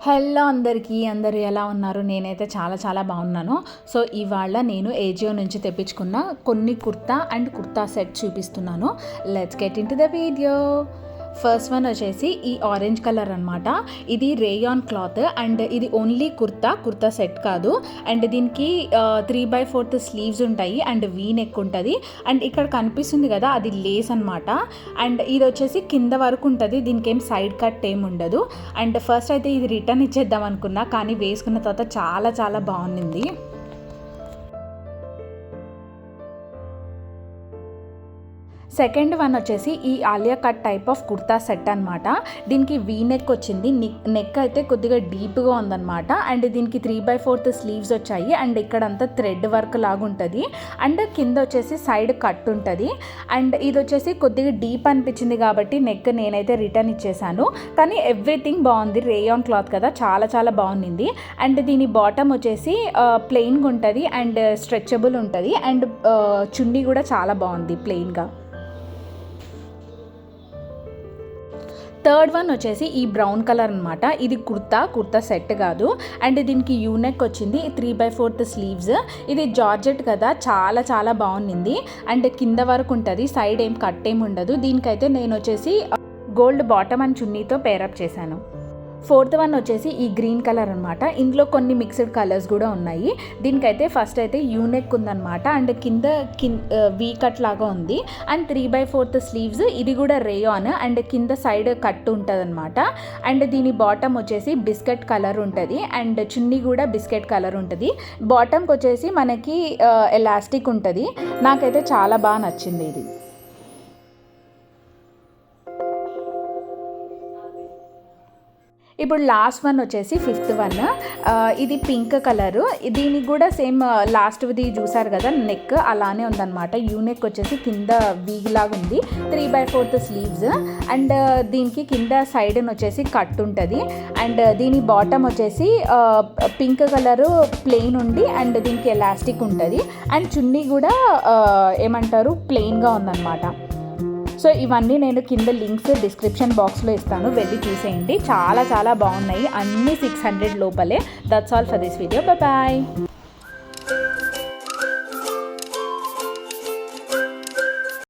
Hello అందరికీ, అందరూ ఎలా ఉన్నారు? నేనైతే చాలా బాగున్నాను. సో ఇవాళ నేను ఏజియో నుంచి తెప్పించుకున్న కొన్ని కుర్తా అండ్ కుర్తా సెట్ చూపిస్తున్నాను. Let's get in to the video. First one వచ్చేసి ఈ ఆరెంజ్ కలర్ అనమాట. ఇది రేయాన్ క్లాత్ అండ్ ఇది ఓన్లీ కుర్తా సెట్ కాదు. అండ్ దీనికి 3/4 స్లీవ్స్ ఉంటాయి అండ్ వీ నెక్ ఉంటుంది. అండ్ ఇక్కడ కనిపిస్తుంది కదా, అది లేస్ అనమాట. అండ్ ఇది వచ్చేసి కింద వరకు ఉంటుంది, దీనికి ఏం సైడ్ కట్ ఏం ఉండదు. అండ్ ఫస్ట్ అయితే ఇది రిటర్న్ ఇచ్చేద్దాం అనుకున్నా, కానీ వేసుకున్న తర్వాత చాలా బాగుంది. సెకండ్ వన్ వచ్చేసి ఈ Alia cut type of kurta set అనమాట. దీనికి వీ నెక్ వచ్చింది, నెక్ అయితే కొద్దిగా డీప్గా ఉందన్నమాట. అండ్ దీనికి 3/4 స్లీవ్స్ వచ్చాయి అండ్ ఇక్కడంతా థ్రెడ్ వర్క్ లాగా ఉంటుంది. అండ్ కింద వచ్చేసి సైడ్ కట్ ఉంటుంది. అండ్ ఇది వచ్చేసి కొద్దిగా డీప్ అనిపించింది కాబట్టి నెక్ నేనైతే రిటర్న్ ఇచ్చేసాను. కానీ ఎవ్రీథింగ్ బాగుంది, రేయాన్ క్లాత్ కదా, చాలా బాగుంది. అండ్ దీని బాటమ్ వచ్చేసి ప్లెయిన్గా ఉంటుంది అండ్ స్ట్రెచబుల్ ఉంటుంది. అండ్ చున్నీ కూడా చాలా బాగుంది ప్లెయిన్గా. థర్డ్ వన్ వచ్చేసి ఈ బ్రౌన్ కలర్ అనమాట. ఇది కుర్తా సెట్ కాదు. అండ్ దీనికి యూనెక్ వచ్చింది, 3/4 స్లీవ్స్. ఇది జార్జెట్ కదా, చాలా బాగుంది. అండ్ కింద వరకు ఉంటుంది, సైడ్ ఏం కట్ ఏం ఉండదు. దీనికైతే నేను వచ్చేసి గోల్డ్ బాటమ్ అండ్ చున్నీతో పేరప్ చేశాను. ఫోర్త్ వన్ వచ్చేసి ఈ గ్రీన్ కలర్ అనమాట. ఇందులో కొన్ని మిక్స్డ్ కలర్స్ కూడా ఉన్నాయి. దీనికైతే ఫస్ట్ అయితే యూనెక్ ఉందన్నమాట అండ్ కింద వీ కట్ లాగా ఉంది. And 3/4 sleeves. ఇది కూడా రేయాన్ అండ్ కింద సైడ్ కట్ ఉంటుంది అనమాట. అండ్ దీని బాటమ్ వచ్చేసి బిస్కెట్ కలర్ ఉంటుంది అండ్ చున్నీ కూడా బిస్కెట్ కలర్ ఉంటుంది. బాటమ్కి వచ్చేసి మనకి ఎలాస్టిక్ ఉంటుంది. నాకైతే చాలా బాగా నచ్చింది ఇది. ఇప్పుడు లాస్ట్ వన్ వచ్చేసి ఫిఫ్త్ వన్. ఇది పింక్ కలరు. దీనికి కూడా సేమ్ లాస్ట్ది చూసారు కదా, నెక్ అలానే ఉందన్నమాట. యూనెక్ వచ్చేసి కింద వీలాగా ఉంది, 3/4 స్లీవ్స్. అండ్ దీనికి కింద సైడ్ వచ్చేసి కట్ ఉంటుంది. అండ్ దీని బాటమ్ వచ్చేసి పింక్ కలరు ప్లెయిన్ ఉండి అండ్ దీనికి ఎలాస్టిక్ ఉంటుంది. అండ్ చున్నీ కూడా ఏమంటారు ప్లెయిన్గా ఉందన్నమాట. సో ఇవన్నీ నేను కింద లింక్స్ డిస్క్రిప్షన్ బాక్స్లో ఇస్తాను, వెళ్ళి చూసేయండి. చాలా బాగున్నాయి, అన్నీ 600 లోపలే. That's all for this video. Bye.